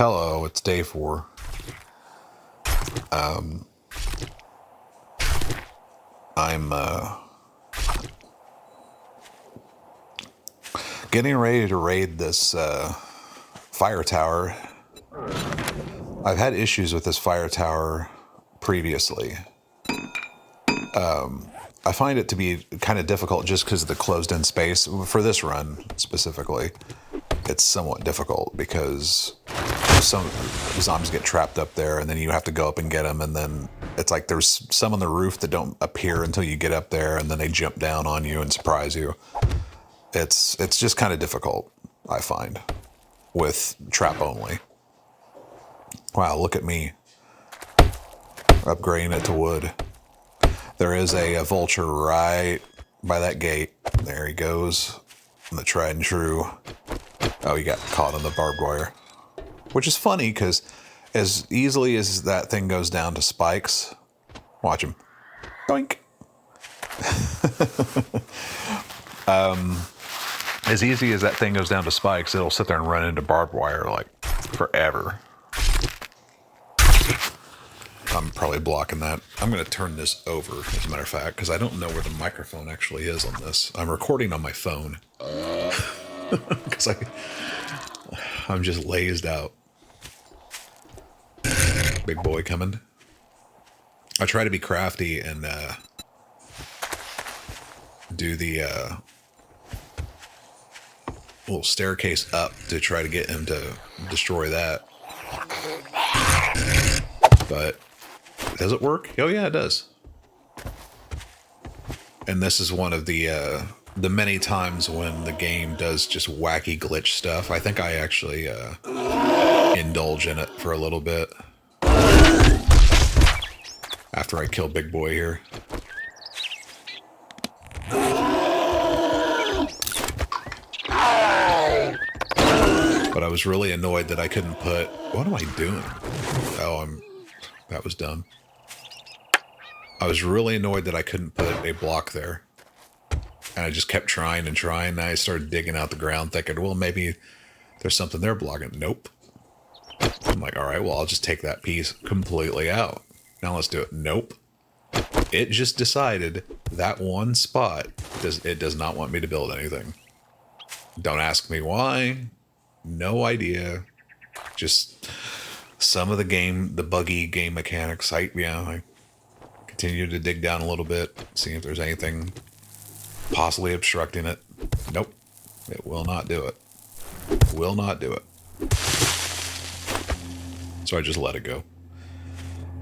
Hello, it's day 4. I'm getting ready to raid this fire tower. I've had issues with this fire tower previously. I find it to be kind of difficult just because of the closed-in space. For this run specifically, it's somewhat difficult because some zombies get trapped up there, and then you have to go up and get them, and then it's like there's some on the roof that don't appear until you get up there, and then they jump down on you and surprise you. It's just kind of difficult, I find, with trap only. Wow, look at me upgrading it to wood. There is a vulture right by that gate. There he goes. The tried and true. Oh, he got caught on the barbed wire. Which is funny, because as easily as that thing goes down to spikes... Watch him. Doink! As easy as that thing goes down to spikes, it'll sit there and run into barbed wire, like, forever. I'm probably blocking that. I'm going to turn this over, as a matter of fact, because I don't know where the microphone actually is on this. I'm recording on my phone. Because I'm just lazed out. Big boy coming. I try to be crafty and do the little staircase up to try to get him to destroy that. But does it work? Oh yeah, it does. And this is one of the many times when the game does just wacky glitch stuff. I think I actually indulge in it for a little bit after I kill Big Boy here. But I was really annoyed that I couldn't put... What am I doing? Oh, that was dumb. I was really annoyed that I couldn't put a block there. And I just kept trying and trying. And I started digging out the ground thinking, well, maybe there's something there blocking. Nope. I'm like, all right, well, I'll just take that piece completely out. Now let's do it. Nope. It just decided that one spot, it does not want me to build anything. Don't ask me why. No idea. Just some of the buggy game mechanics. I continue to dig down a little bit, see if there's anything possibly obstructing it. Nope. It will not do it. Will not do it. So I just let it go.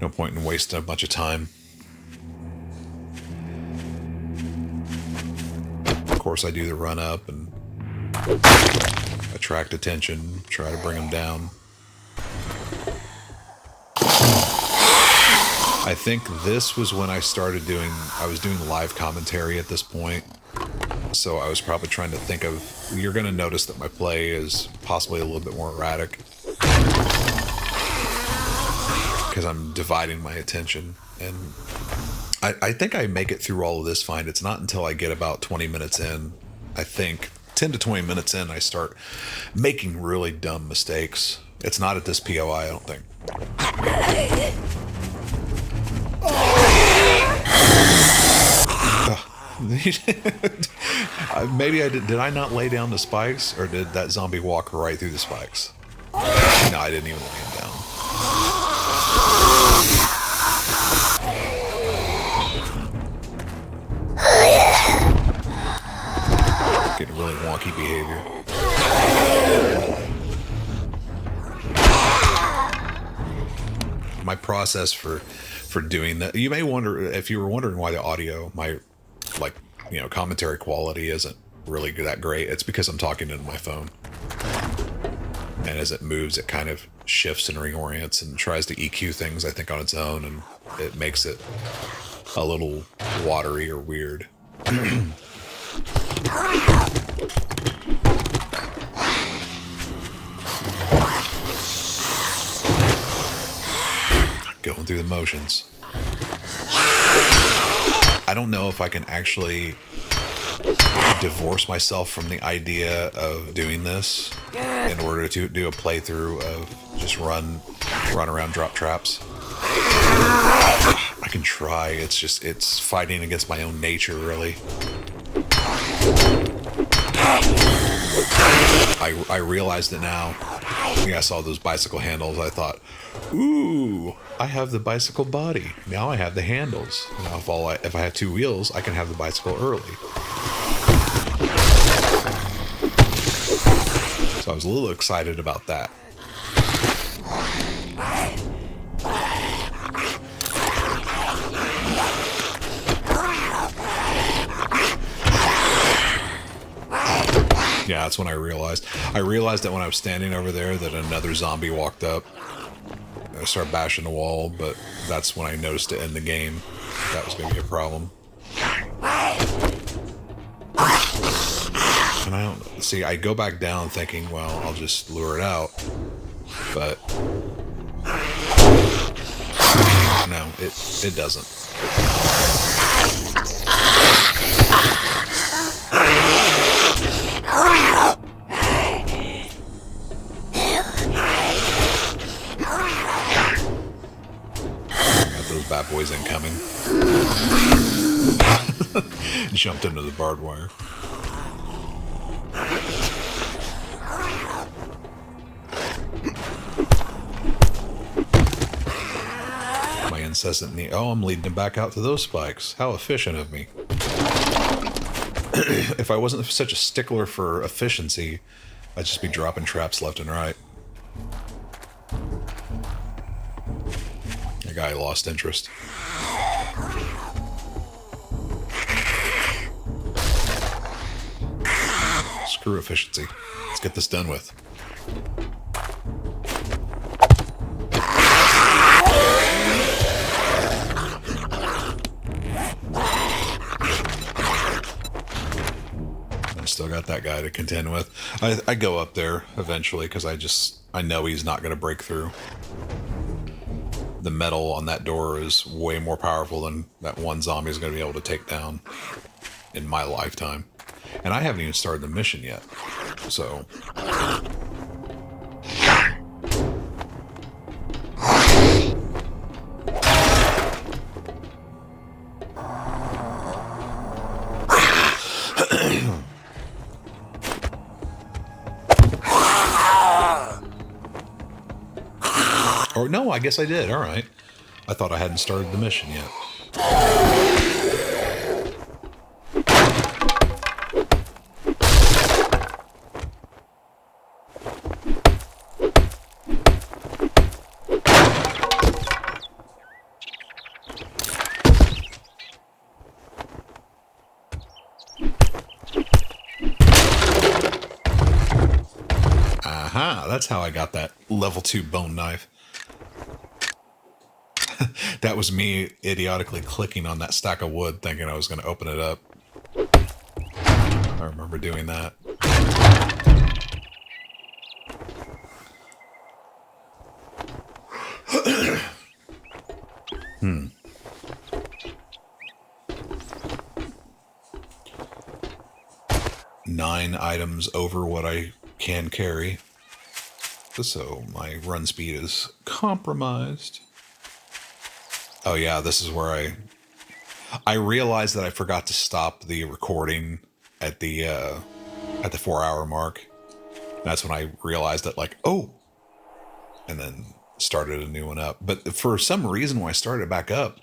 No point in wasting a bunch of time. Of course, I do the run up and attract attention, try to bring them down. I think this was when I started I was doing live commentary at this point. So I was probably trying to think of, you're going to notice that my play is possibly a little bit more erratic. Because I'm dividing my attention. And I think I make it through all of this fine. It's not until I get about 20 minutes in, I think, 10 to 20 minutes in, I start making really dumb mistakes. It's not at this POI, I don't think. Maybe I did I not lay down the spikes, or did that zombie walk right through the spikes? No, I didn't even lay him down. Getting really wonky behavior. My process for doing that, you may wonder, if you were wondering why the audio, my commentary quality isn't really that great, it's because I'm talking into my phone. And as it moves, it kind of shifts and reorients and tries to EQ things, I think, on its own, and it makes it a little watery or weird. Going through the motions. I don't know if I can actually divorce myself from the idea of doing this in order to do a playthrough of just run around, drop traps. I can try. It's fighting against my own nature, really. I realized it now. I saw those bicycle handles. I thought, ooh, I have the bicycle body. Now I have the handles. Now if I have two wheels, I can have the bicycle early. So I was a little excited about that. Yeah, that's when I realized. I realized that when I was standing over there that another zombie walked up. I started bashing the wall, but that's when I noticed it in the game. That was going to be a problem. And I don't see. I go back down thinking, well, I'll just lure it out, but no, it doesn't. Got those bad boys incoming. Jumped into the barbed wire. My incessant need. Oh, I'm leading him back out to those spikes. How efficient of me. If I wasn't such a stickler for efficiency, I'd just be dropping traps left and right. The guy lost interest. Screw efficiency. Let's get this done with. Still got that guy to contend with. I go up there eventually because I know he's not going to break through. The metal on that door is way more powerful than that one zombie is going to be able to take down in my lifetime. And I haven't even started the mission yet. So... Or no, I guess I did. All right. I thought I hadn't started the mission yet. Aha, that's how I got that level 2 bone knife. That was me idiotically clicking on that stack of wood thinking I was going to open it up. I remember doing that. Nine items over what I can carry. So my run speed is compromised. Oh yeah, this is where I realized that I forgot to stop the recording at the 4-hour mark. That's when I realized that, like, oh, and then started a new one up. But for some reason, when I started it back up,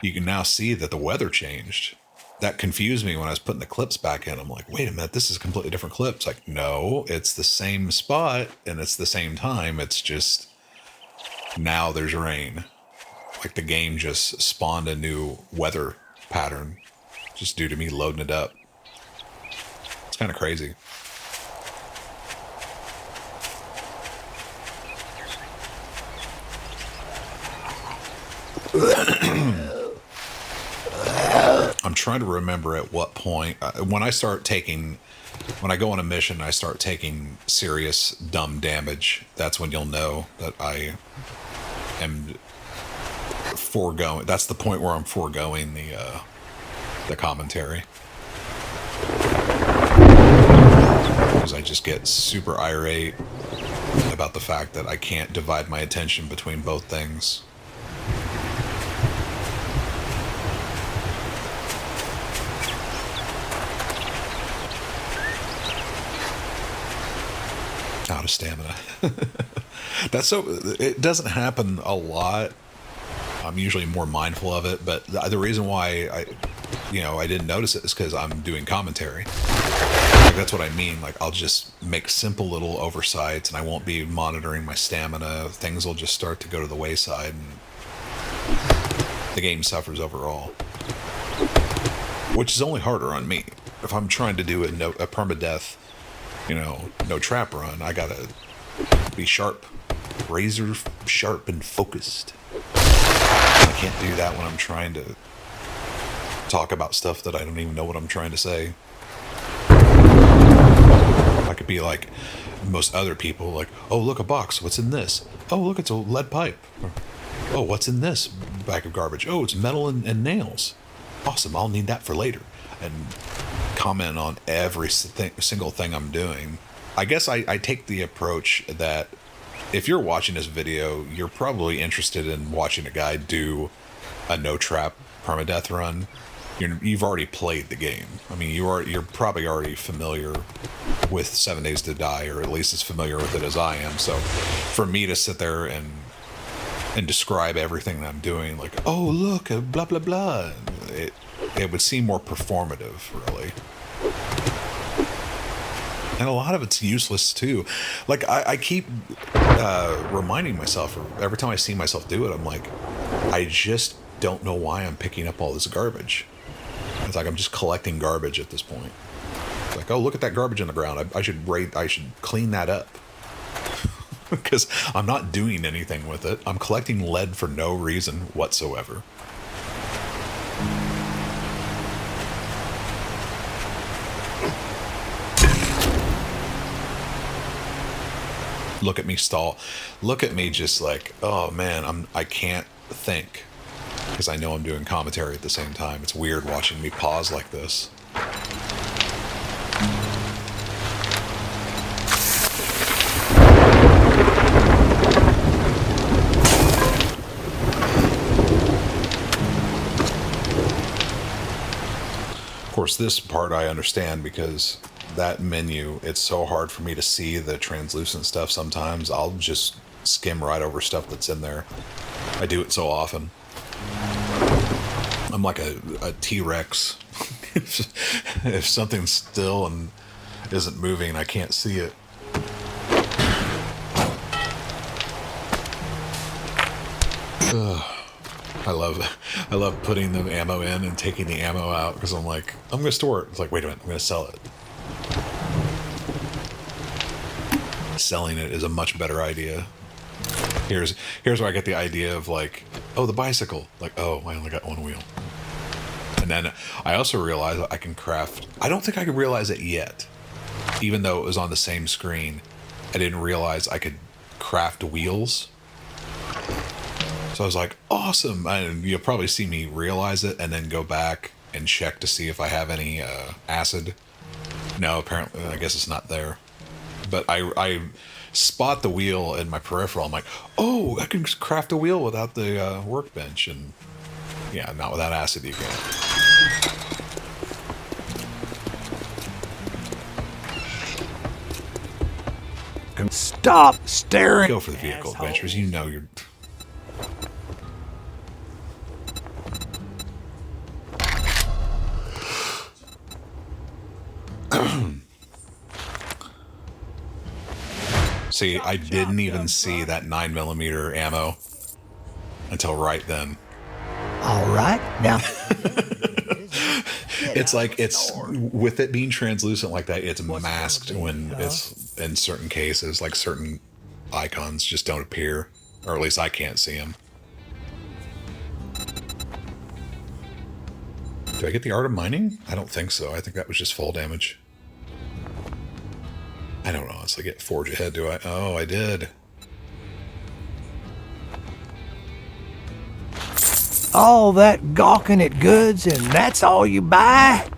you can now see that the weather changed. That confused me when I was putting the clips back in. I'm like, wait a minute, this is a completely different clip. It's like, no, it's the same spot and it's the same time. It's just now there's rain. Like the game just spawned a new weather pattern just due to me loading it up. It's kind of crazy. I'm trying to remember at what point, when I go on a mission, I start taking serious dumb damage. That's when you'll know that I am foregoing. That's the point where I'm foregoing the commentary. just get super irate about the fact that I can't divide my attention between both things. Out of stamina. It doesn't happen a lot. I'm usually more mindful of it, but the reason why I didn't notice it is because I'm doing commentary. Like, that's what I mean. Like, I'll just make simple little oversights, and I won't be monitoring my stamina. Things will just start to go to the wayside, and the game suffers overall. Which is only harder on me. If I'm trying to do a permadeath, no trap run, I gotta be sharp, razor sharp and focused. I can't do that when I'm trying to talk about stuff that I don't even know what I'm trying to say. I could be like most other people, like, oh, look, a box, what's in this? Oh, look, it's a lead pipe. Or, oh, what's in this bag of garbage? Oh, it's metal and nails. Awesome, I'll need that for later. And comment on every single thing I'm doing. I guess I take the approach that if you're watching this video, you're probably interested in watching a guy do a no-trap permadeath run. You've already played the game. I mean, you're probably already familiar with 7 Days to Die, or at least as familiar with it as I am. So for me to sit there and describe everything that I'm doing, like, oh, look, blah, blah, blah, it would seem more performative, really. And a lot of it's useless, too. Like, I keep reminding myself, or every time I see myself do it, I'm like, I just don't know why I'm picking up all this garbage. It's like I'm just collecting garbage at this point. It's like, oh, look at that garbage on the ground. I should clean that up. Because I'm not doing anything with it. I'm collecting lead for no reason whatsoever. Look at me stall. Look at me just like, oh man, I can't think. Because I know I'm doing commentary at the same time. It's weird watching me pause like this. Of course, this part I understand because that menu, it's so hard for me to see the translucent stuff sometimes. I'll just skim right over stuff that's in there. I do it so often. I'm like a T-Rex. If something's still and isn't moving, I can't see it. I love putting the ammo in and taking the ammo out because I'm like, I'm going to store it. It's like, wait a minute, I'm going to sell it. Selling it is a much better idea. Here's where I get the idea of like, oh, the bicycle. Like, oh, I only got one wheel. And then I also realized I can craft. I don't think I could realize it yet. Even though it was on the same screen, I didn't realize I could craft wheels. So I was like, awesome. And you'll probably see me realize it and then go back and check to see if I have any acid. No, apparently, I guess it's not there. But I spot the wheel in my peripheral. I'm like, oh, I can craft a wheel without the workbench. And yeah, not without acid you can't. Stop staring. Go for the vehicle adventures. You know you're... See, I didn't even see that 9mm ammo until right then. All right, now. It's like, it's with it being translucent like that, it's masked when it's in certain cases, like certain icons just don't appear, or at least I can't see them. Do I get the art of mining? I don't think so. I think that was just fall damage. I don't honestly get forge ahead, do I? Oh, I did. All that gawking at goods and that's all you buy?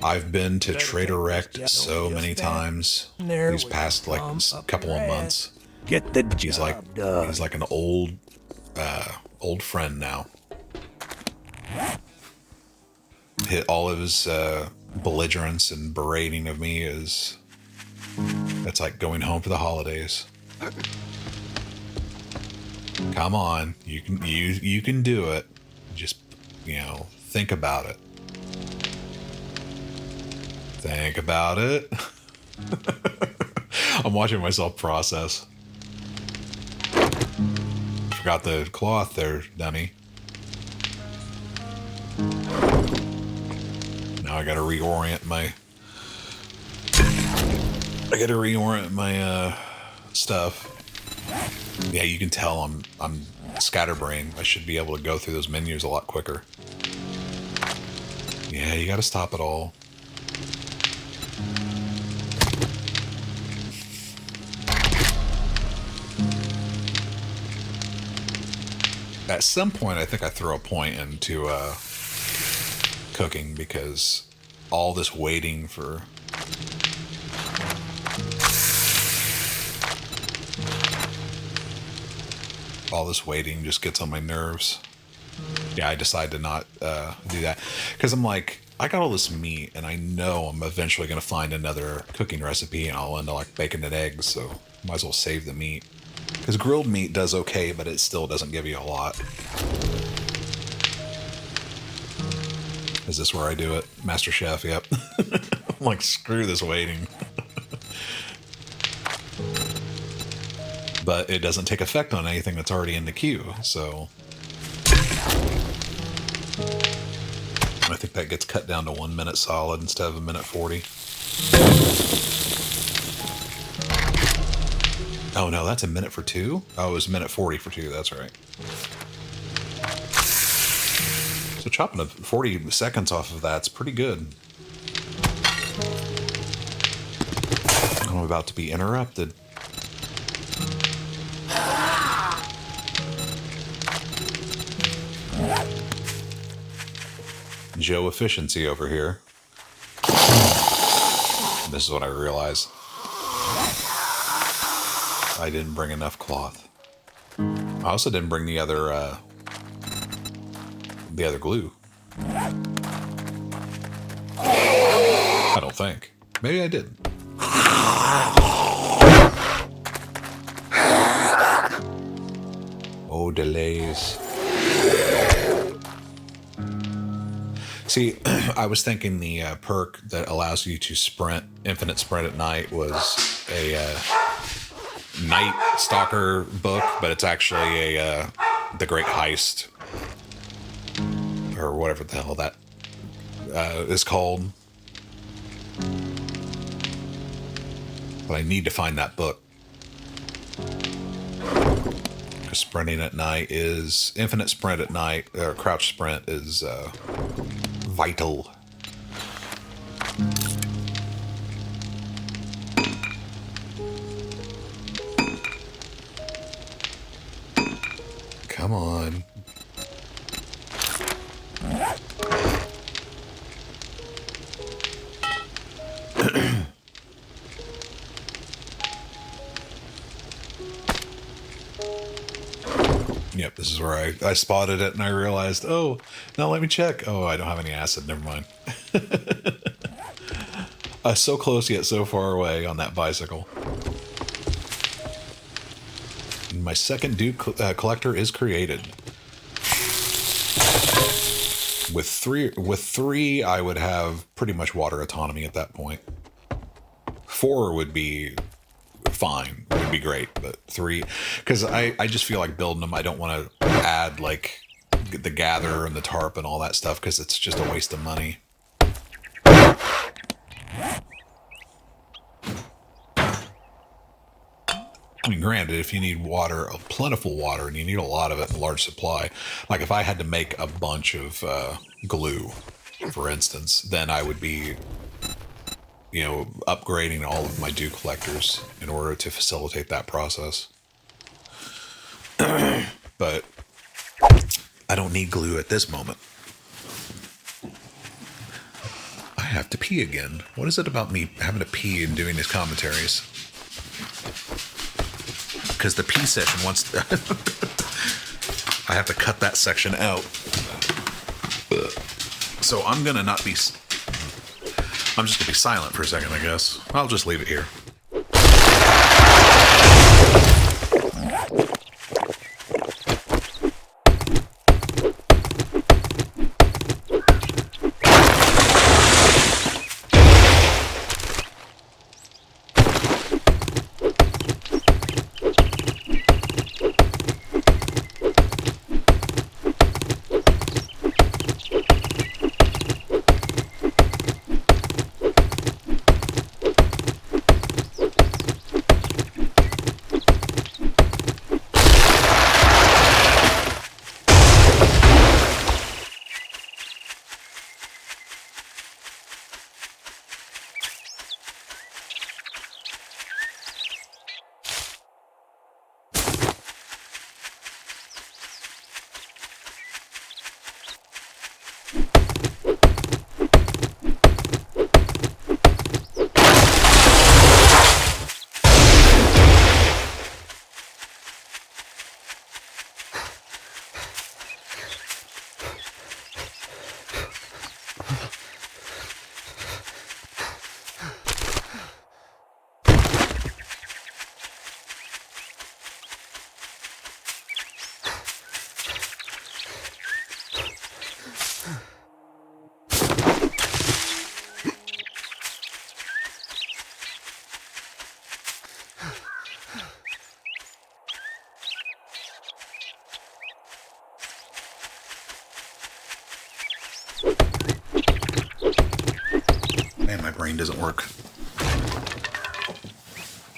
I've been to Trader Wrecked so many times these past like couple of months. Get the He's like done. he's like an old friend now. Hit all of his belligerence and berating of me is that's like going home for the holidays. Come on, you can do it. Just think about it. Think about it. I'm watching myself process. Forgot the cloth there, dummy. Now I gotta reorient my stuff. Yeah, you can tell I'm scatterbrained. I should be able to go through those menus a lot quicker. Yeah, you gotta stop it all. At some point, I think I throw a point into cooking because all this waiting for just gets on my nerves. Yeah, I decide to not do that because I'm like, I got all this meat and I know I'm eventually going to find another cooking recipe and I'll end up like bacon and eggs, so might as well save the meat. Because grilled meat does okay, but it still doesn't give you a lot. Is this where I do it? Master Chef, yep. I'm like, screw this waiting. But it doesn't take effect on anything that's already in the queue, so... I think that gets cut down to 1 minute solid instead of a minute 40. Oh no, that's a minute for 2? Oh, it was a minute 40 for 2, that's right. So chopping 40 seconds off of that's pretty good. I'm about to be interrupted. Joe efficiency over here. This is what I realized. I didn't bring enough cloth. I also didn't bring the other glue. I don't think. Maybe I did. Oh, delays. See, I was thinking the perk that allows you to sprint, infinite sprint at night was a Night Stalker book, but it's actually the Great Heist, or whatever the hell that is called. But I need to find that book. Because sprinting at night is infinite sprint at night, or crouch sprint is vital. Come on. Yep, this is where I spotted it and I realized, oh, now let me check. Oh, I don't have any acid. Never mind. So close yet so far away on that bicycle. My second Duke collector is created. With three, I would have pretty much water autonomy at that point. 4 would be fine. It would be great, but 3, because I just feel like building them. I don't want to add like the gather and the tarp and all that stuff because it's just a waste of money. I mean, granted, if you need water, plentiful water, and you need a lot of it in large supply, like if I had to make a bunch of glue, for instance, then I would be, upgrading all of my dew collectors in order to facilitate that process. But I don't need glue at this moment. I have to pee again. What is it about me having to pee and doing these commentaries? Because the pee session wants... I have to cut that section out. So I'm going to not be... I'm just going to be silent for a second, I guess. I'll just leave it here. Man, my brain doesn't work.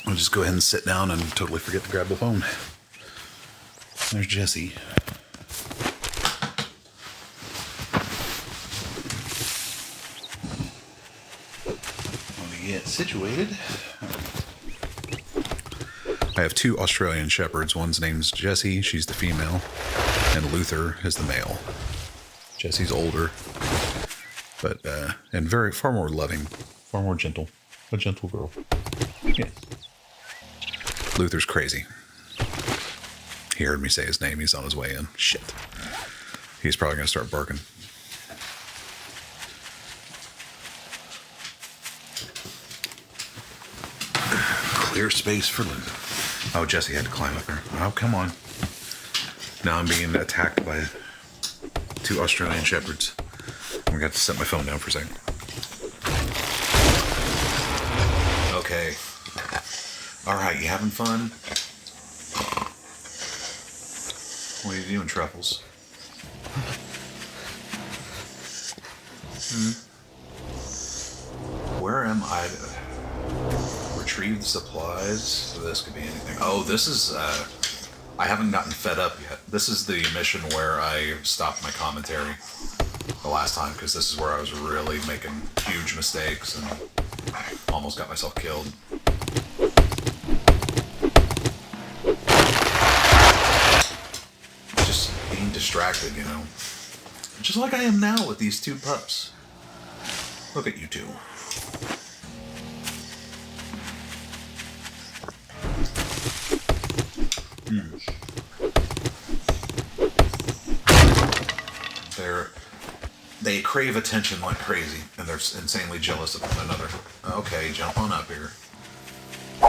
I'll just go ahead and sit down and totally forget to grab the phone. There's Jesse. Let me get situated. I have 2 Australian Shepherds. One's name's Jessie, she's the female, and Luther is the male. Jessie's older, but and far more loving, far more gentle. A gentle girl. Yes. Luther's crazy. He heard me say his name. He's on his way in. Shit. He's probably going to start barking. Clear space for Luther. Oh, Jesse had to climb up there. Oh, come on. Now I'm being attacked by 2 Australian Shepherds. I got to set my phone down for a second. Okay. Alright, you having fun? What are you doing, Truffles? Where am I to retrieve the supplies? So this could be anything. Oh, this is, I haven't gotten fed up yet. This is the mission where I stopped my commentary the last time, because this is where I was really making huge mistakes and almost got myself killed. Just being distracted, you know. Just like I am now with these 2 pups. Look at you 2. They crave attention like crazy, and they're insanely jealous of one another. Okay, jump on up here.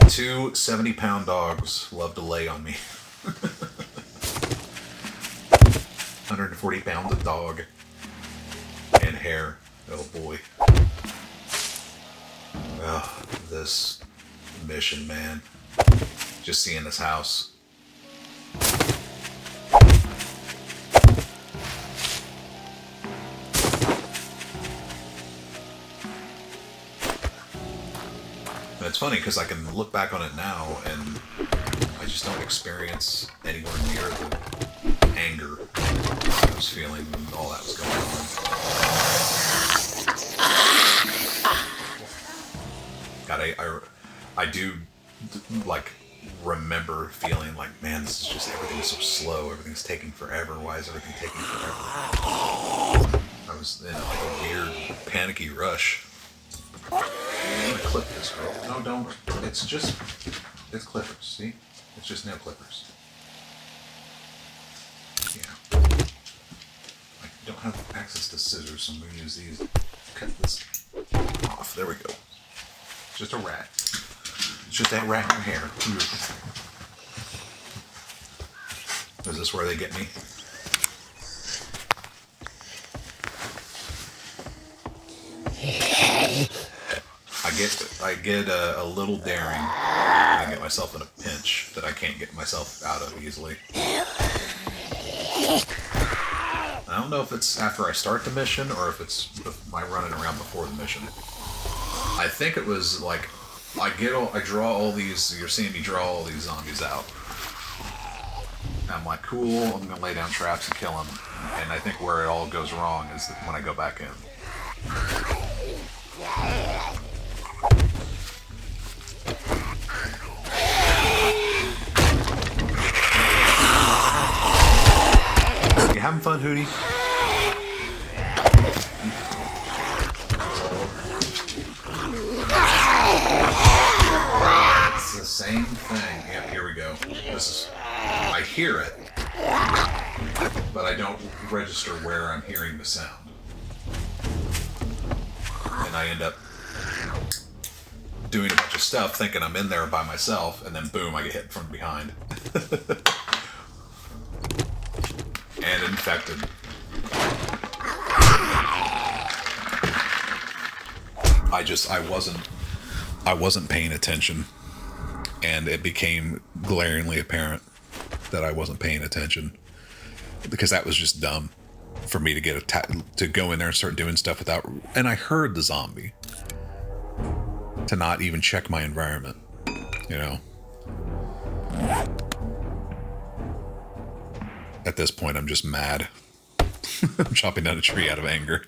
2 70-pound dogs love to lay on me. 140 pounds of dog and hair. Oh boy. Oh, this mission, man. Just seeing this house. And it's funny because I can look back on it now and I just don't experience anywhere near the anger I was feeling when all that was going on. God, I do like remember feeling like, man, this is just, everything's so slow, everything's taking forever. Why is everything taking forever? I was in like a weird panicky rush. I'm gonna clip this girl. No, don't. It's clippers, see? It's just nail clippers. Yeah. I don't have access to scissors, so I'm gonna use these. Cut this off. There we go. It's just a rat. It's just that rat in your hair. Is this where they get me? I get a little daring. I get myself in a pinch that I can't get myself out of easily. I don't know if it's after I start the mission or if it's my running around before the mission. I think it was like I draw all these. You're seeing me draw all these zombies out. I'm like, cool. I'm gonna lay down traps and kill them. And I think where it all goes wrong is when I go back in. You having fun, Hootie? It's the same thing. Yeah, here we go. I hear it, but I don't register where I'm hearing the sound. And I end up doing a bunch of stuff thinking I'm in there by myself, and then boom, I get hit from behind. And infected. I wasn't paying attention, and it became glaringly apparent that I wasn't paying attention, because that was just dumb for me to to go in there and start doing stuff without. And I heard the zombie, to not even check my environment, you know. At this point, I'm just mad. I'm chopping down a tree out of anger.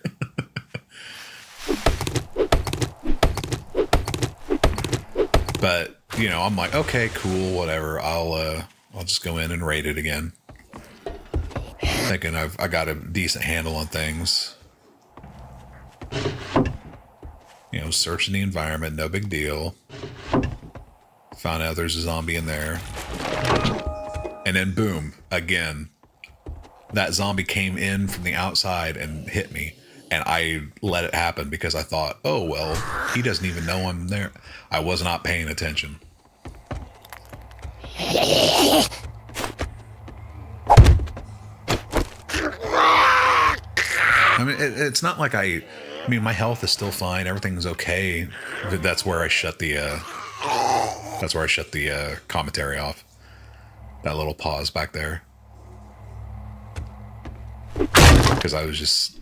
But, you know, I'm like, okay, cool, whatever. I'll just go in and raid it again. Thinking I got a decent handle on things. You know, searching the environment, no big deal. Found out there's a zombie in there. And then boom, again. That zombie came in from the outside and hit me. And I let it happen because I thought, oh, well, he doesn't even know I'm there. I was not paying attention. I mean, it's not like I mean, my health is still fine. Everything's okay. That's where I shut the commentary off. That little pause back there. Because I was just,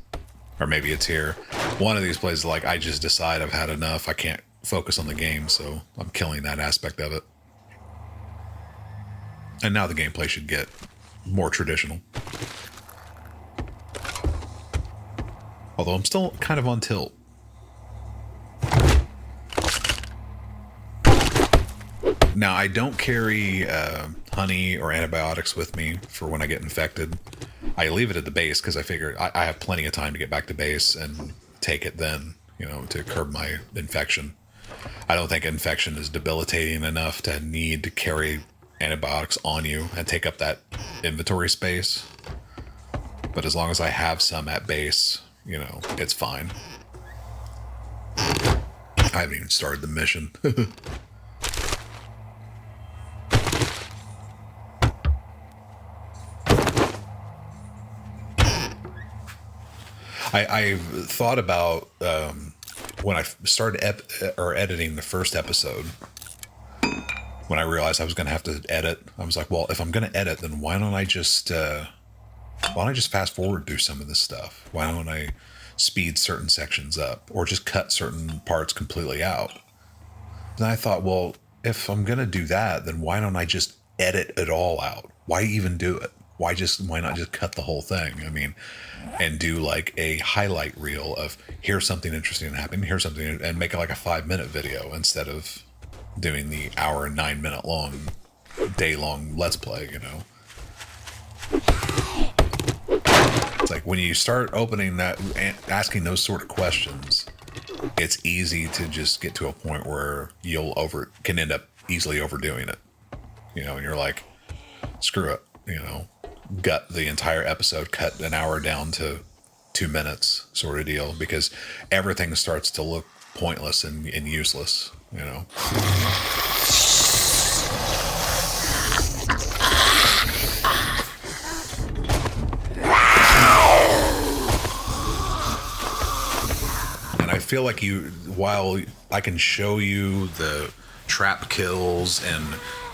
or maybe it's here. One of these plays, like, I just decide I've had enough. I can't focus on the game, so I'm killing that aspect of it. And now the gameplay should get more traditional. Although I'm still kind of on tilt. Now, I don't carry honey or antibiotics with me for when I get infected. I leave it at the base because I figure I have plenty of time to get back to base and take it then, you know, to curb my infection. I don't think infection is debilitating enough to need to carry antibiotics on you and take up that inventory space. But as long as I have some at base, you know, it's fine. I haven't even started the mission. I've thought about when I started editing the first episode, when I realized I was going to have to edit, I was like, well, if I'm going to edit, then why don't I just fast forward through some of this stuff? Why don't I speed certain sections up or just cut certain parts completely out? Then I thought, well, if I'm going to do that, then why don't I just edit it all out? Why even do it? Why not just cut the whole thing? I mean, and do like a highlight reel of here's something interesting that happened, here's something, and make it like a 5-minute video instead of doing the hour and 9-minute long, day-long Let's Play, you know? It's like when you start opening that, asking those sort of questions, it's easy to just get to a point where can end up easily overdoing it. And you're like, screw it, gut the entire episode, cut an hour down to 2 minutes sort of deal, because everything starts to look pointless and useless, And I feel like while I can show you the trap kills and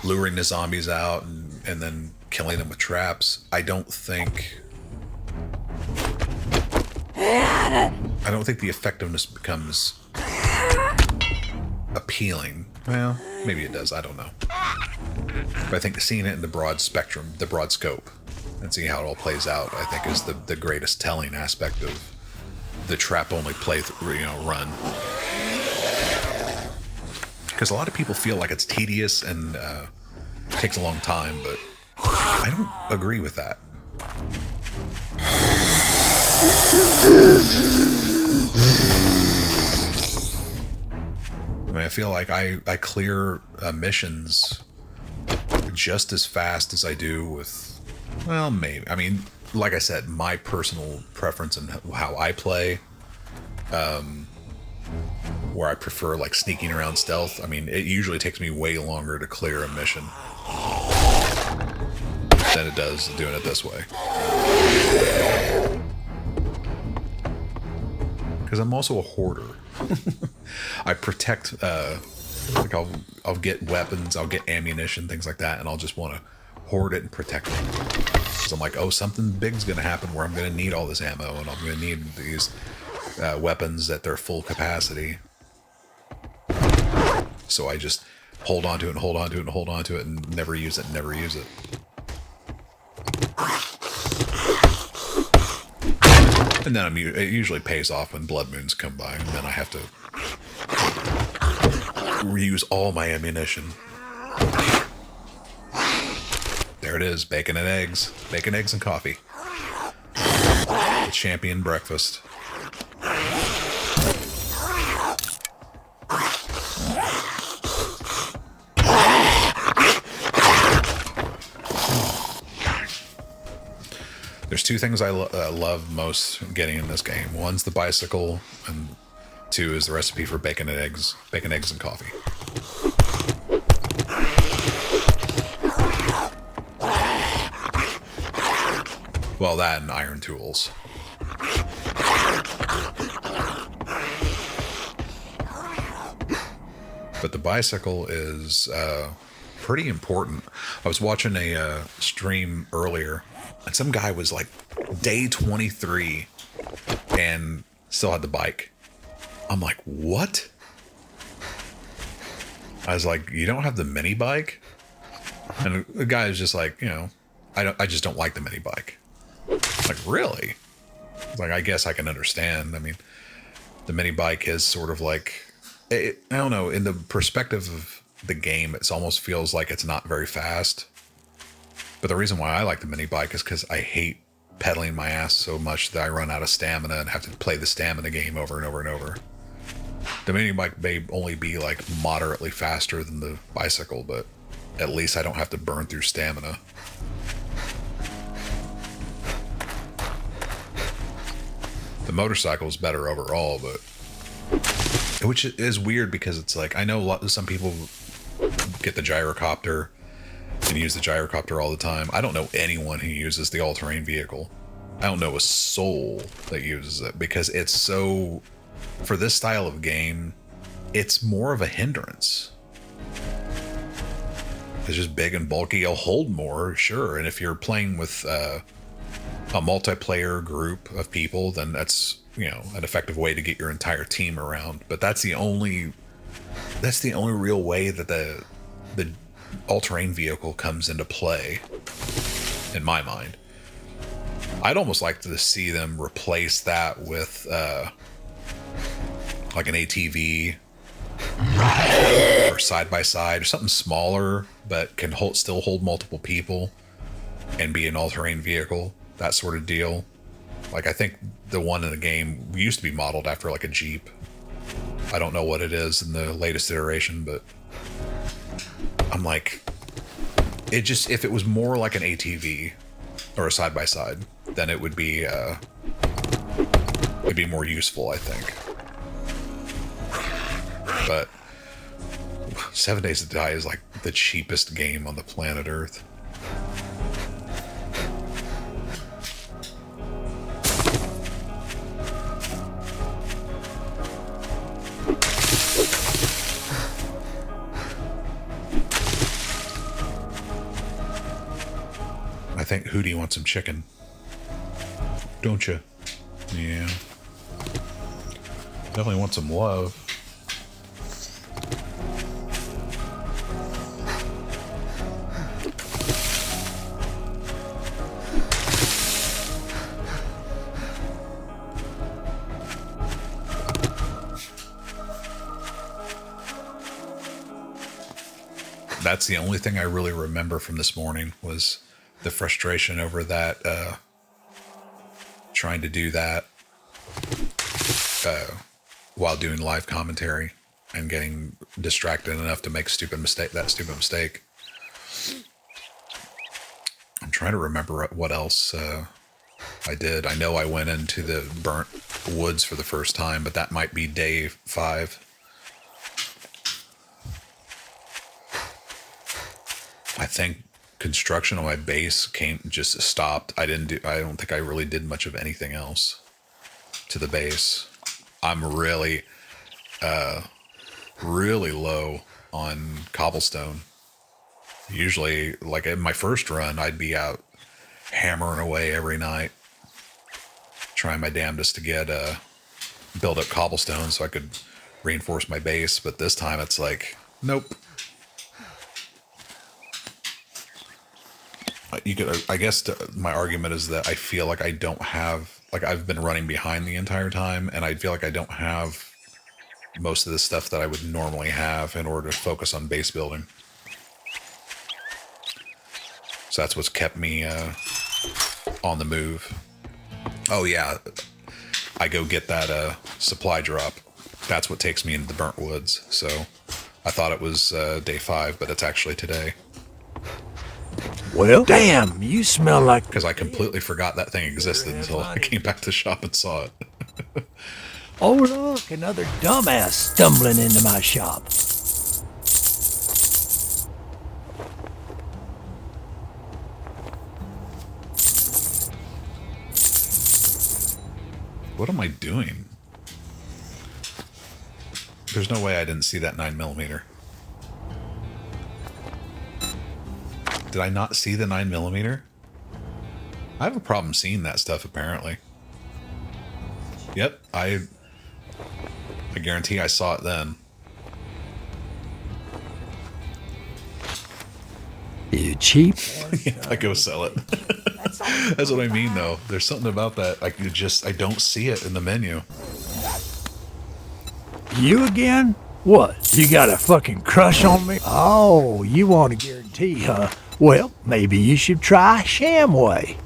luring the zombies out and then killing them with traps, I don't think the effectiveness becomes appealing. Well, maybe it does. I don't know. But I think seeing it in the broad spectrum, the broad scope, and seeing how it all plays out, I think is the greatest telling aspect of the trap-only run. Because a lot of people feel like it's tedious and takes a long time, but I don't agree with that. I feel like I clear missions just as fast as I do with, well, maybe. Like I said, my personal preference and how I play, where I prefer like sneaking around stealth. It usually takes me way longer to clear a mission than it does doing it this way. Because I'm also a hoarder. I protect, like I'll get weapons, I'll get ammunition, things like that, and I'll just want to hoard it and protect it. Because I'm like, oh, something big's going to happen where I'm going to need all this ammo, and I'm going to need these weapons at their full capacity. So I just hold on to it and hold on to it and hold on to it and never use it, never use it. And then it usually pays off when blood moons come by, and then I have to reuse all my ammunition. There it is, bacon and eggs. Bacon, eggs, and coffee. The champion breakfast. There's two things I love most getting in this game. One's the bicycle, and two is the recipe for bacon, eggs, and coffee. Well, that and iron tools. But the bicycle is pretty important. I was watching a stream earlier, and some guy was like day 23 and still had the bike. I'm like, what? I was like, you don't have the mini bike? And the guy was just like, I just don't like the mini bike. Like, really? Like, I guess I can understand. The mini bike is sort of like, I don't know, in the perspective of the game, it almost feels like it's not very fast. But the reason why I like the mini bike is because I hate pedaling my ass so much that I run out of stamina and have to play the stamina game over and over and over. The mini bike may only be like moderately faster than the bicycle, but at least I don't have to burn through stamina. The motorcycle is better overall, but which is weird because it's like, I know some people get the gyrocopter and use the gyrocopter all the time. I don't know anyone who uses the all-terrain vehicle. I don't know a soul that uses it because it's so, for this style of game, it's more of a hindrance. It's just big and bulky. It'll hold more, sure. And if you're playing with a multiplayer group of people, then that's, an effective way to get your entire team around. But that's the only real way that the all-terrain vehicle comes into play, in my mind. I'd almost like to see them replace that with like an ATV or side-by-side or something smaller but can still hold multiple people and be an all-terrain vehicle, that sort of deal. Like, I think the one in the game used to be modeled after like a Jeep. I don't know what it is in the latest iteration, but I'm like, it just, if it was more like an ATV or a side-by-side, then it would be, it'd be more useful, I think. But 7 Days to Die is like the cheapest game on the planet Earth. I think Hootie wants some chicken. Don't you? Yeah. Definitely want some love. That's the only thing I really remember from this morning was the frustration over that, trying to do that while doing live commentary and getting distracted enough to make that stupid mistake. I'm trying to remember what else I did. I know I went into the burnt woods for the first time, but that might be day 5. I think construction on my base just stopped. I don't think I really did much of anything else to the base. I'm really low on cobblestone. Usually, like in my first run, I'd be out hammering away every night, trying my damnedest to get build up cobblestone so I could reinforce my base. But this time it's like, nope. I guess my argument is that I feel like I don't have, like I've been running behind the entire time, and I feel like I don't have most of the stuff that I would normally have in order to focus on base building. So that's what's kept me on the move. Oh yeah, I go get that supply drop. That's what takes me into the burnt woods. So I thought it was day 5, but it's actually today. Well, damn, you smell like... Because I completely forgot that thing existed until I came back to the shop and saw it. Oh, look, another dumbass stumbling into my shop. What am I doing? There's no way I didn't see that 9mm. Did I not see the 9mm? I have a problem seeing that stuff, apparently. Yep, I guarantee I saw it then. You cheap? Yeah, I go sell it. That's what I mean, though. There's something about that. I don't see it in the menu. You again? What? You got a fucking crush on me? Oh, you want a guarantee, huh? Well, maybe you should try Shamway.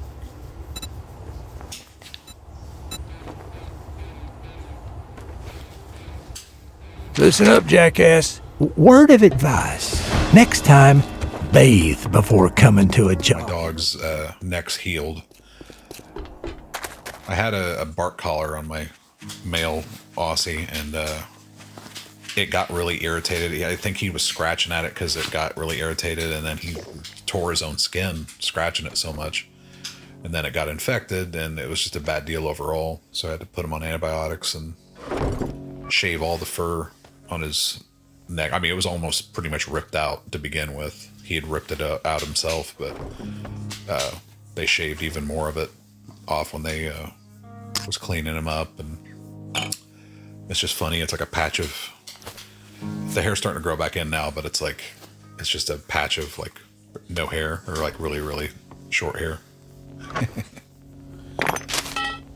Listen up, jackass. Word of advice. Next time, bathe before coming to a job. My dog's neck's healed. I had a bark collar on my male Aussie, and it got really irritated. I think he was scratching at it because it got really irritated, and then he tore his own skin scratching it so much. And then it got infected, and it was just a bad deal overall. So I had to put him on antibiotics and shave all the fur on his neck. I mean, it was almost pretty much ripped out to begin with. He had ripped it out himself, but they shaved even more of it off when they was cleaning him up. And it's just funny. It's like a patch of... The hair's starting to grow back in now, but it's just a patch of like no hair, or like really, really short hair.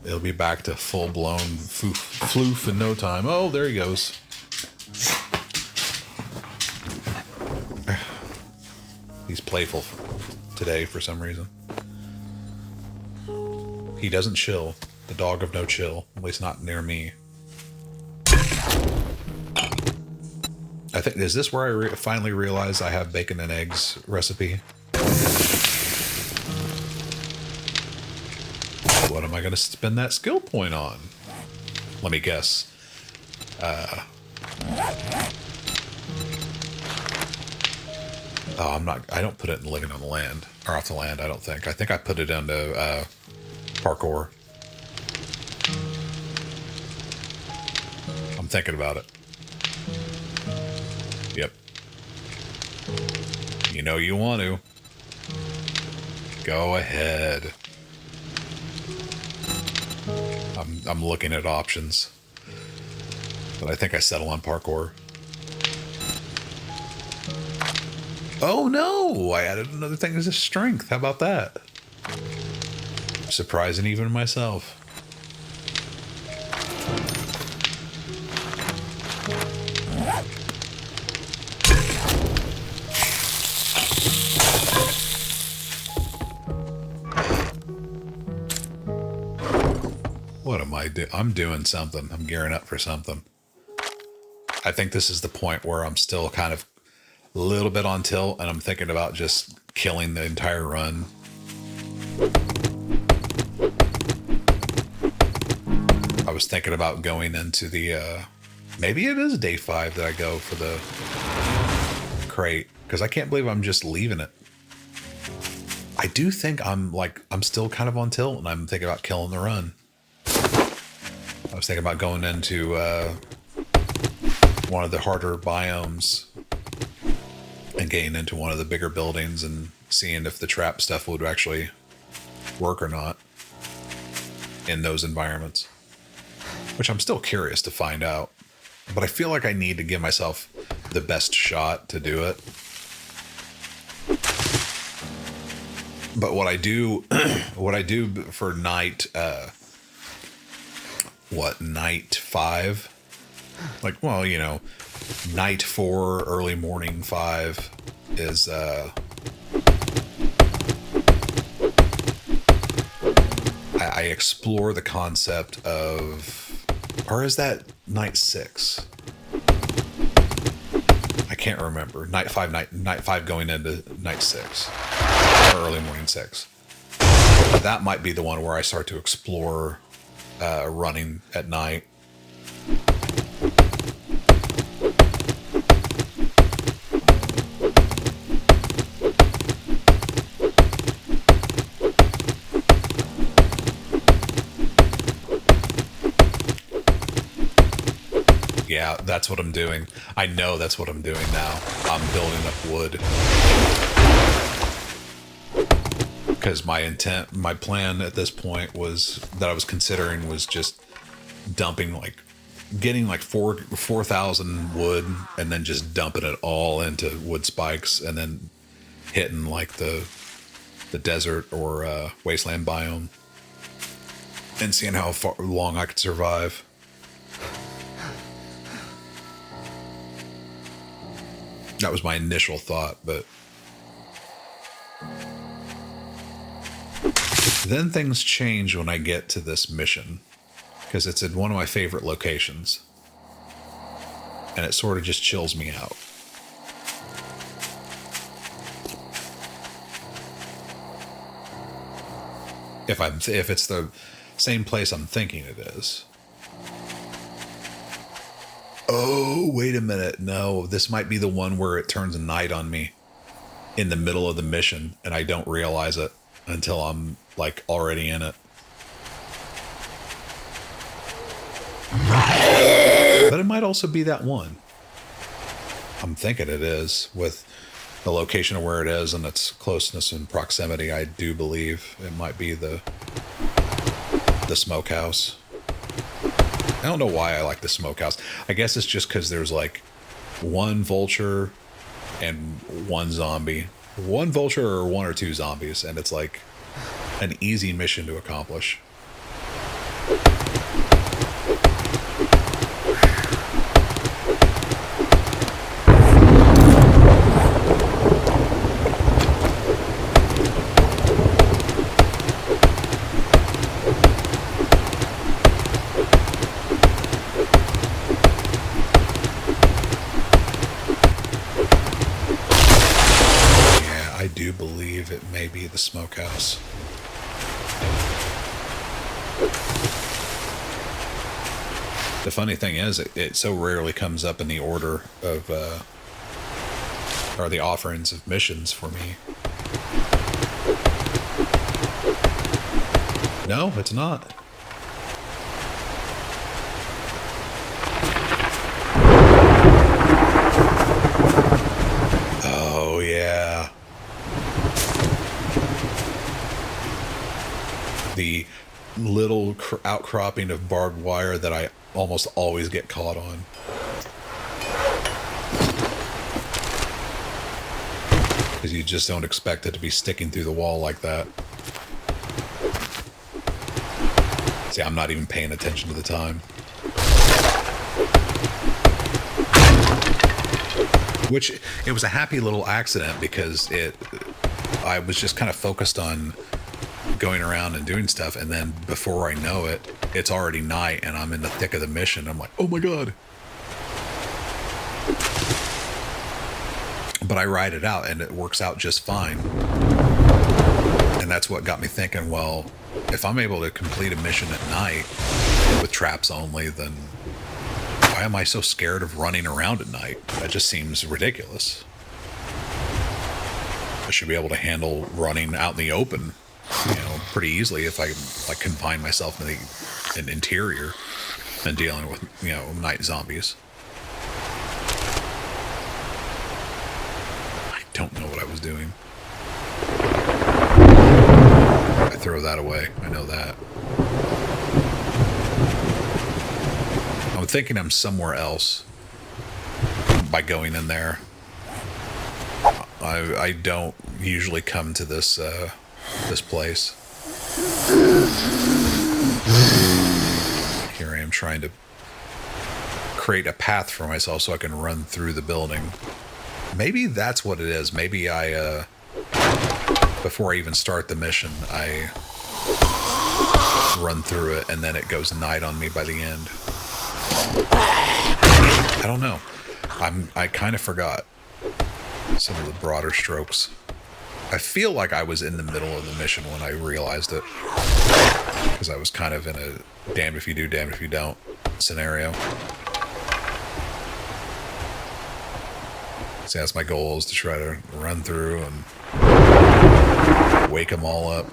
It'll be back to full-blown floof in no time. Oh, there he goes. He's playful today for some reason. He doesn't chill. The dog of no chill. At least not near me. I think, is this where I finally realize I have bacon and eggs recipe? What am I going to spend that skill point on? Let me guess. Oh, I don't put it in living on the land, or off the land, I don't think. I think I put it into parkour. I'm thinking about it. Yep. You know you want to. Go ahead. I'm looking at options. But I think I settle on parkour. Oh no! I added another thing as a strength. How about that? Surprising even myself. What am I doing? I'm doing something. I'm gearing up for something. I think this is the point where I'm still kind of a little bit on tilt, and I'm thinking about just killing the entire run. I was thinking about going into the, maybe it is day 5 that I go for the crate, because I can't believe I'm just leaving it. I do think I'm still kind of on tilt, and I'm thinking about killing the run. I was thinking about going into one of the harder biomes and getting into one of the bigger buildings and seeing if the trap stuff would actually work or not in those environments, which I'm still curious to find out. But I feel like I need to give myself the best shot to do it. But what I do, for night, night 5? Like, well, you know, night 4, early morning 5 is, I explore the concept of, or is that night 6? I can't remember. Night 5 going into night 6, or early morning 6. That might be the one where I start to explore running at night. Yeah, that's what I'm doing. I know that's what I'm doing now. I'm building up wood. Because my plan at this point was, that I was considering, was just dumping, getting 4,000 wood and then just dumping it all into wood spikes and then hitting the desert or wasteland biome and seeing how long I could survive. That was my initial thought, but then things change when I get to this mission, because it's in one of my favorite locations, and it sort of just chills me out. If it's the same place I'm thinking it is. Oh, wait a minute. No, this might be the one where it turns night on me in the middle of the mission, and I don't realize it until I'm already in it. But it might also be that one. I'm thinking it is, with the location of where it is and its closeness and proximity. I do believe it might be the smokehouse. I don't know why I like the smokehouse. I guess it's just because there's one vulture and one zombie. One vulture or one or two zombies, and it's an easy mission to accomplish. be the smokehouse. The funny thing is, it so rarely comes up in the order of, or the offerings of missions for me. No, it's not. Oh, yeah. The little outcropping of barbed wire that I almost always get caught on. Because you just don't expect it to be sticking through the wall like that. See, I'm not even paying attention to the time. Which, it was a happy little accident because I was just kind of focused on going around and doing stuff, and then before I know it, it's already night and I'm in the thick of the mission. I'm like, oh my god. But I ride it out and it works out just fine. And that's what got me thinking, well, if I'm able to complete a mission at night with traps only, then why am I so scared of running around at night? That just seems ridiculous. I should be able to handle running out in the open, pretty easily if I like confine myself in the interior and dealing with, night zombies. I don't know what I was doing. I throw that away. I know that. I'm thinking I'm somewhere else by going in there. I don't usually come to this place. Here I am trying to create a path for myself so I can run through the building. Maybe that's what it is. Maybe I, before I even start the mission, I run through it and then it goes night on me by the end. I don't know. I kind of forgot some of the broader strokes. I feel like I was in the middle of the mission when I realized it, because I was kind of in a damned if you do, damned if you don't scenario. So that's my goal, is to try to run through and wake them all up.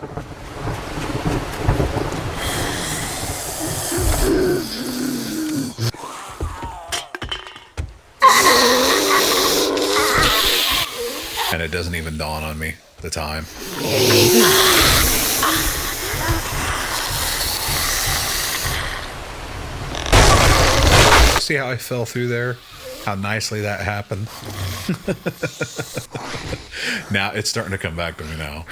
And it doesn't even dawn on me the time. See how I fell through there? How nicely that happened? Now it's starting to come back to me now.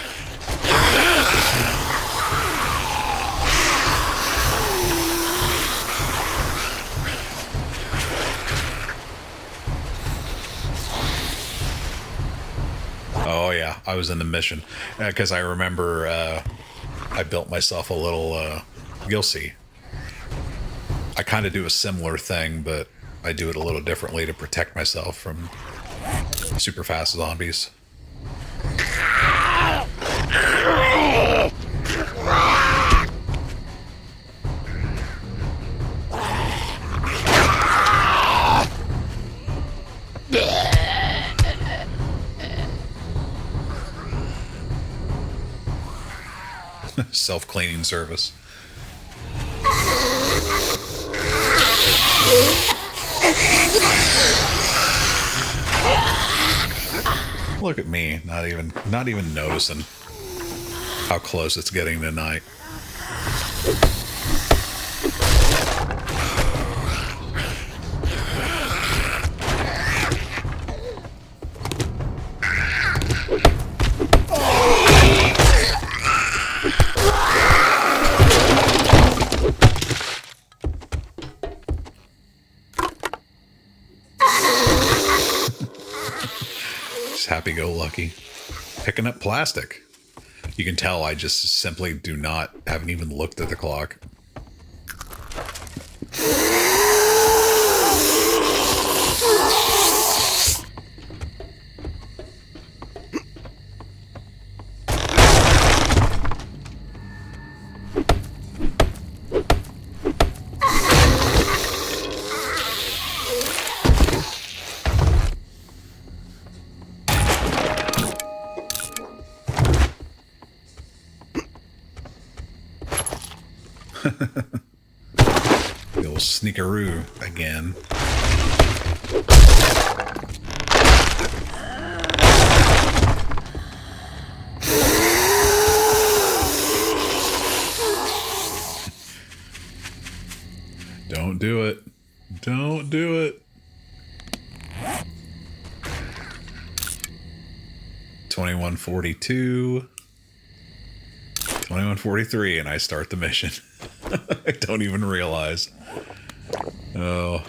Oh yeah, I was in the mission because I remember I built myself a little. You'll see. I kind of do a similar thing, but I do it a little differently to protect myself from super fast zombies. Self-cleaning service. Look at me, not even noticing how close it's getting tonight. Happy-go-lucky. Picking up plastic. You can tell I just simply haven't even looked at the clock. The old sneakaroo again. Don't do it. Don't do it. 2142. 2143, and I start the mission. I don't even realize. Oh.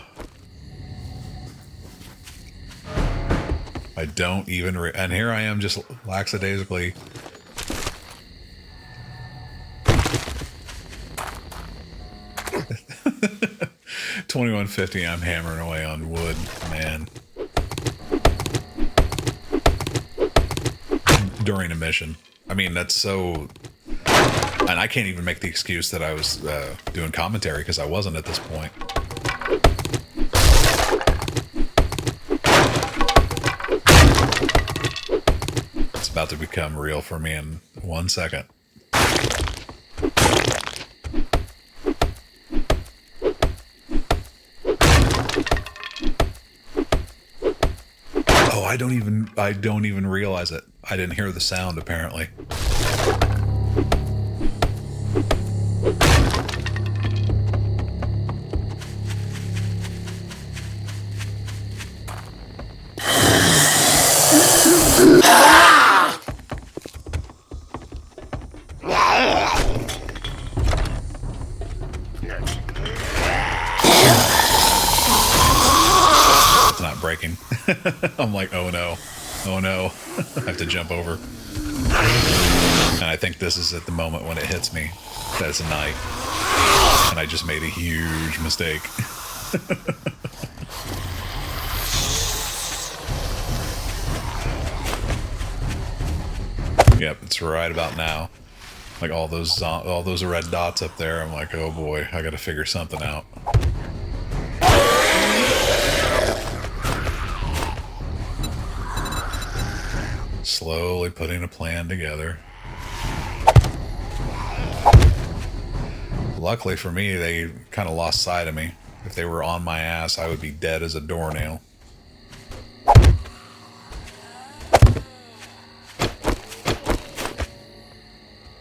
I don't even and here I am just lackadaisically. $21.50, I'm hammering away on wood, man. During a mission. I mean, that's so... And I can't even make the excuse that I was doing commentary because I wasn't at this point. It's about to become real for me in 1 second. Oh, I don't even realize it. I didn't hear the sound apparently. It's not breaking. I'm like, oh no. Oh no. I have to jump over. And I think this is at the moment when it hits me that it's night. And I just made a huge mistake. Yep, it's right about now. Like all those red dots up there, I'm like, oh boy, I gotta figure something out. Slowly putting a plan together. Luckily for me, they kind of lost sight of me. If they were on my ass, I would be dead as a doornail.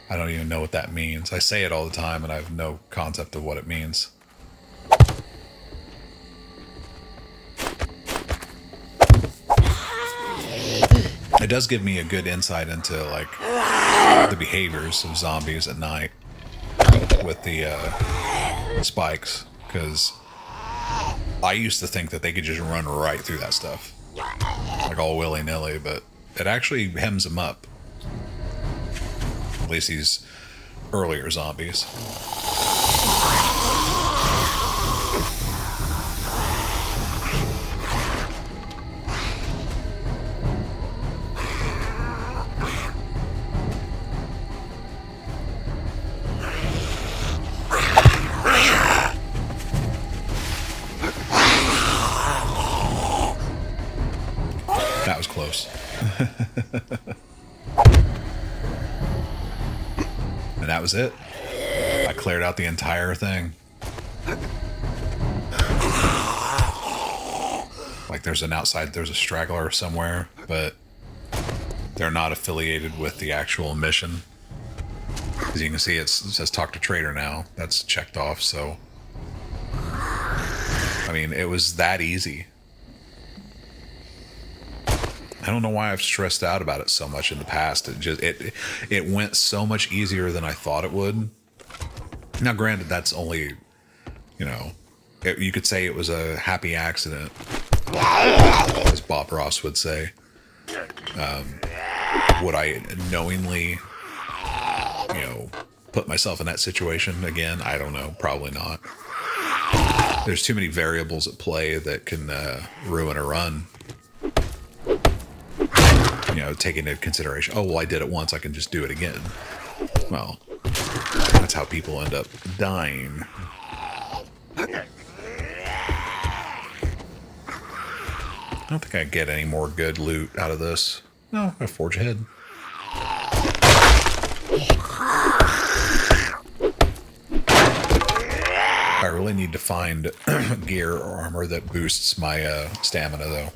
I don't even know what that means. I say it all the time and I have no concept of what it means. It does give me a good insight into like the behaviors of zombies at night with the spikes, because I used to think that they could just run right through that stuff like all willy-nilly, but it actually hems them up. At least these earlier zombies. That was close. And that was it. I cleared out the entire thing. Like there's a straggler somewhere, but they're not affiliated with the actual mission. As you can see, it says talk to trader now. That's checked off, so. I mean, it was that easy. I don't know why I've stressed out about it so much in the past. It went so much easier than I thought it would. Now, granted, that's only, you know, you could say it was a happy accident, as Bob Ross would say. Would I knowingly, you know, put myself in that situation again? I don't know. Probably not. There's too many variables at play that can ruin a run. You know, taking into consideration, oh, well, I did it once, I can just do it again. Well, that's how people end up dying. I don't think I get any more good loot out of this. No, I forge ahead. really need to find gear or armor that boosts my stamina, though.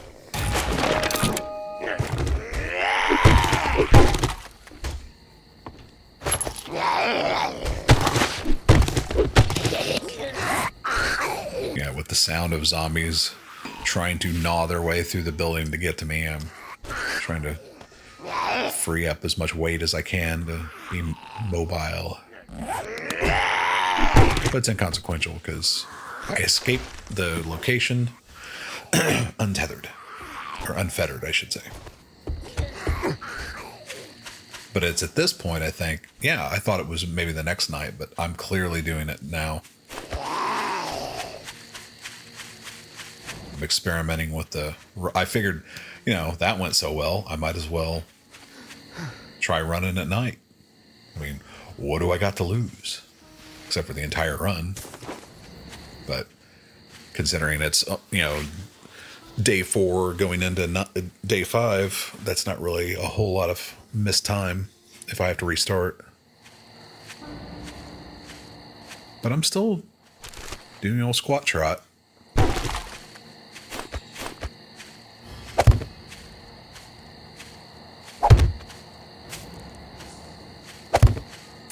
Yeah, with the sound of zombies trying to gnaw their way through the building to get to me, I'm trying to free up as much weight as I can to be mobile. But it's inconsequential because I escaped the location untethered. Or unfettered, I should say. But it's at this point, I think, yeah, I thought it was maybe the next night, but I'm clearly doing it now. I'm experimenting with I figured, that went so well, I might as well try running at night. I mean, what do I got to lose? Except for the entire run. But considering it's, day 4 going into day 5, that's not really a whole lot of missed time if I have to restart. But I'm still doing the old squat trot.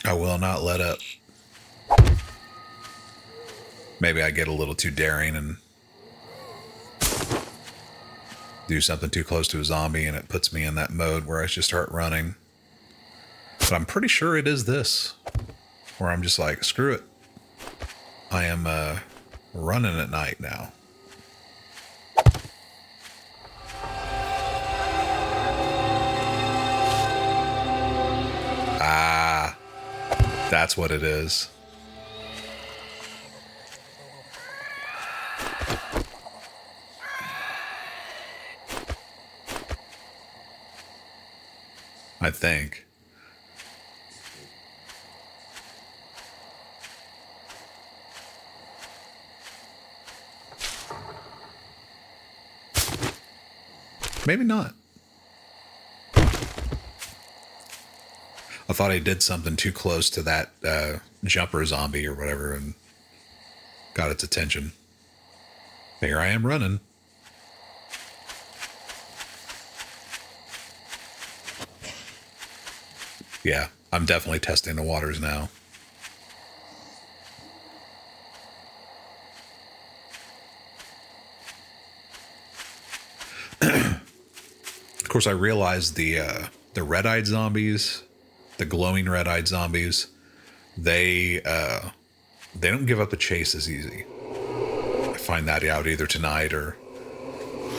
I will not let up. Maybe I get a little too daring and do something too close to a zombie and it puts me in that mode where I just start running. But I'm pretty sure it is this, where I'm just like, screw it. I am running at night now. Ah, that's what it is. I think. Maybe not. I thought I did something too close to that jumper zombie or whatever and got its attention. Here I am running. Yeah, I'm definitely testing the waters now. Of course, I realized the red-eyed zombies, the glowing red-eyed zombies, they don't give up a chase as easy. I find that out either tonight or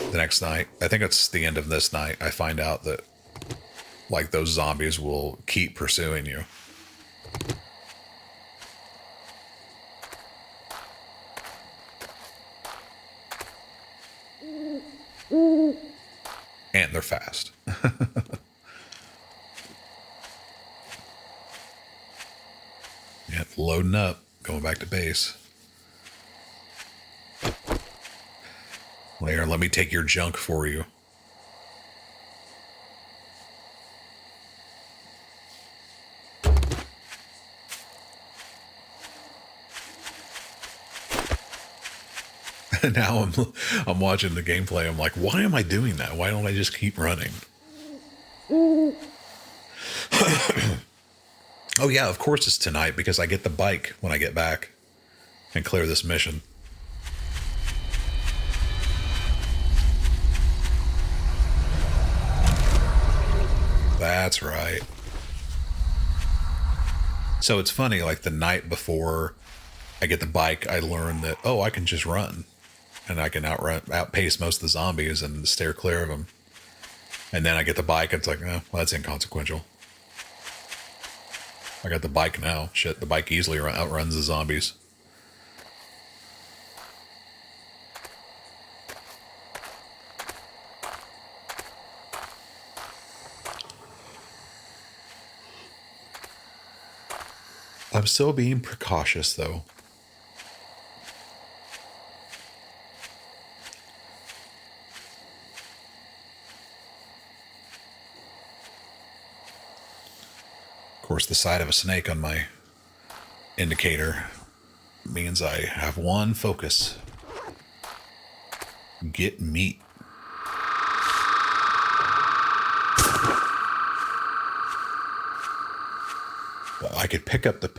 the next night. I think it's the end of this night. I find out that like those zombies will keep pursuing you. And they're fast. Yep, loading up, going back to base. Later, let me take your junk for you. Now I'm watching the gameplay. I'm like, why am I doing that? Why don't I just keep running? Oh yeah, of course it's tonight because I get the bike when I get back and clear this mission. That's right. So it's funny, like the night before I get the bike, I learn that, oh, I can just run. And I can outpace most of the zombies and steer clear of them. And then I get the bike, it's like, well, that's inconsequential. I got the bike now. Shit, the bike easily outruns the zombies. I'm still being precautious, though. Of course, the side of a snake on my indicator means I have one focus. Get meat. I could pick up the...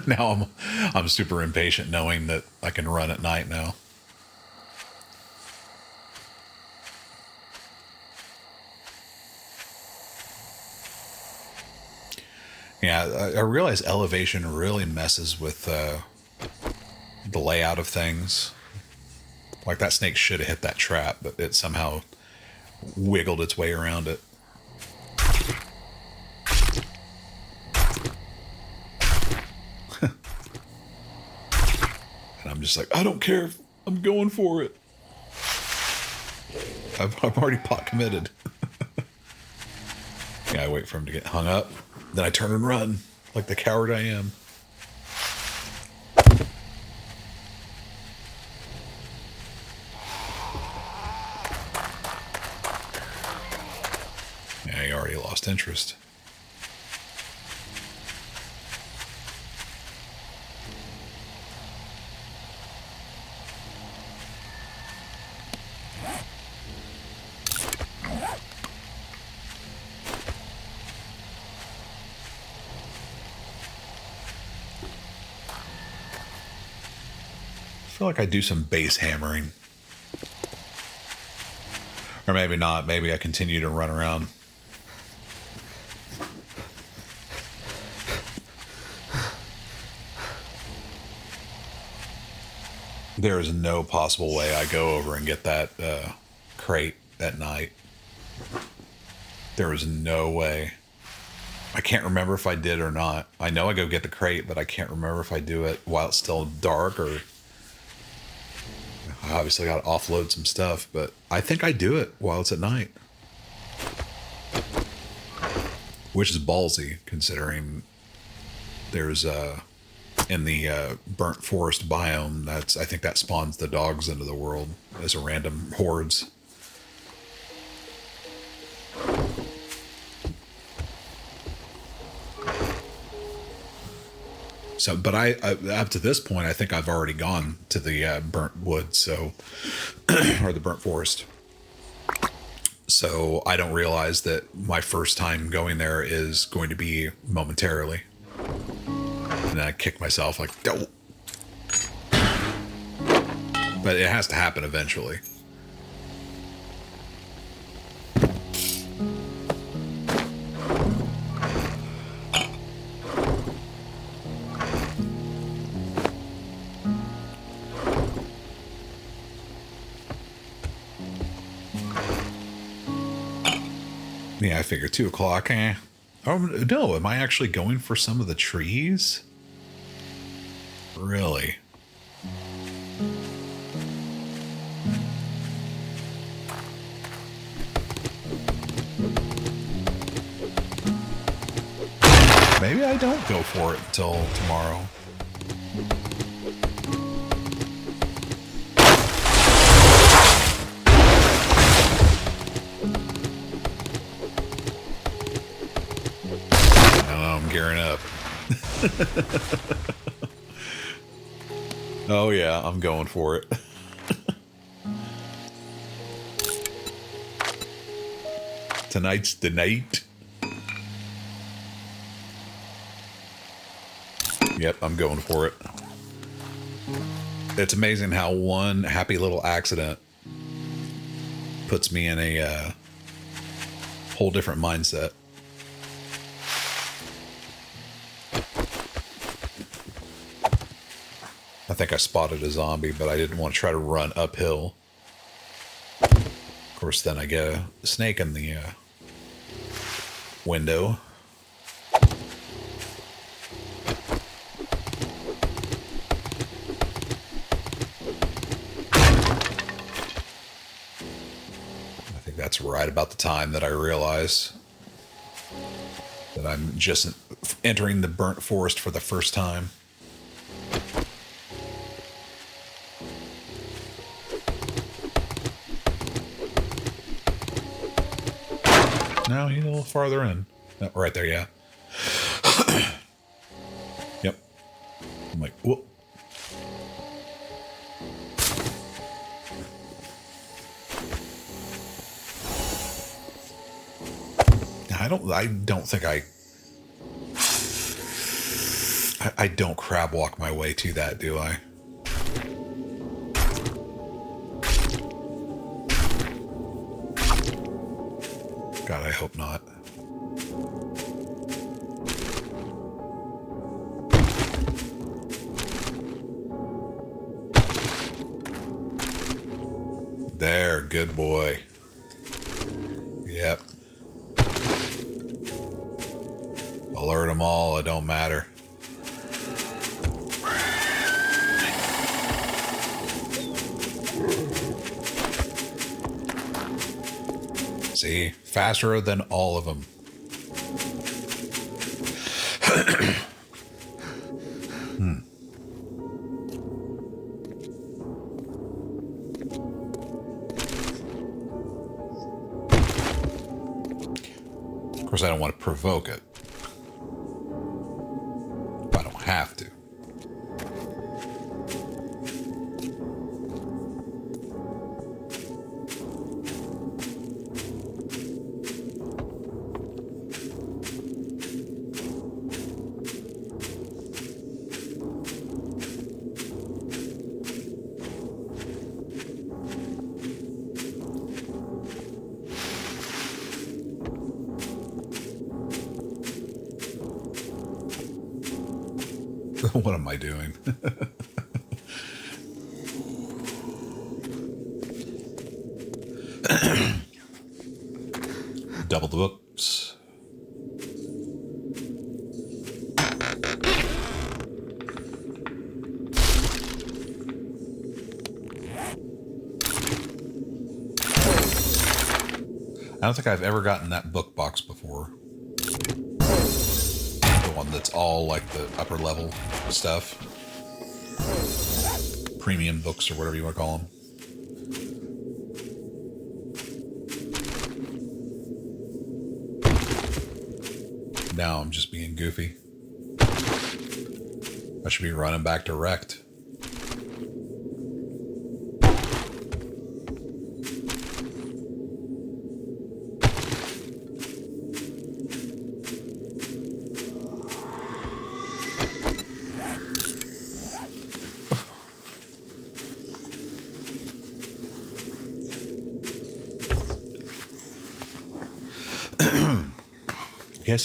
Now I'm super impatient knowing that I can run at night now. Yeah, I realize elevation really messes with the layout of things. Like that snake should have hit that trap, but it somehow wiggled its way around it. And I'm just like, I don't care. I'm going for it. I'm already pot committed. Yeah, I wait for him to get hung up. Then I turn and run like the coward I am. Yeah, he already lost interest. I feel like I do some base hammering. Or maybe not. Maybe I continue to run around. There is no possible way I go over and get that crate at night. There is no way. I can't remember if I did or not. I know I go get the crate, but I can't remember if I do it while it's still dark or... I obviously got to offload some stuff, but I think I do it while it's at night. Which is ballsy, considering there's in the burnt forest biome, I think that spawns the dogs into the world as a random hordes. So, but I up to this point, I think I've already gone to the burnt wood, so or the burnt forest. So I don't realize that my first time going there is going to be momentarily, and I kick myself like, oh. But it has to happen eventually. Yeah, I figure 2 o'clock. Oh, no, am I actually going for some of the trees? Really? Maybe I don't go for it until tomorrow. I'm gearing up. Oh yeah, I'm going for it. Tonight's the night. Yep, I'm going for it. It's amazing how one happy little accident puts me in a whole different mindset. I think I spotted a zombie, but I didn't want to try to run uphill. Of course, then I get a snake in the window. I think that's right about the time that I realize that I'm just entering the burnt forest for the first time. No, he's a little farther in. Oh, right there, yeah. Yep. I'm like, whoop. I don't think I don't crab walk my way to that, do I? God, I hope not. There, good boy. Yep. Alert them all, it don't matter. See, faster than all of them. Of course, I don't want to provoke it. But I don't have to. What am I doing? Double the books. I don't think I've ever gotten that book box before. The one that's all like the upper level stuff. Premium books or whatever you want to call them. Now I'm just being goofy. I should be running back to Wrecked.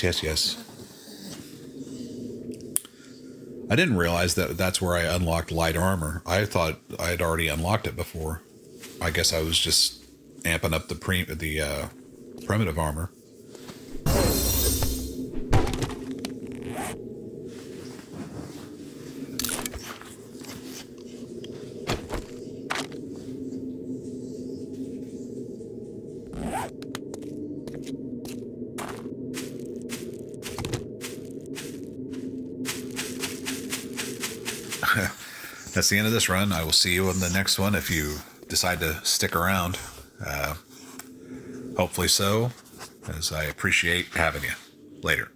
Yes. I didn't realize that that's where I unlocked light armor. I thought I had already unlocked it before. I guess I was just amping up the primitive armor. That's the end of this run. I will see you in the next one if you decide to stick around. Hopefully so, as I appreciate having you. Later.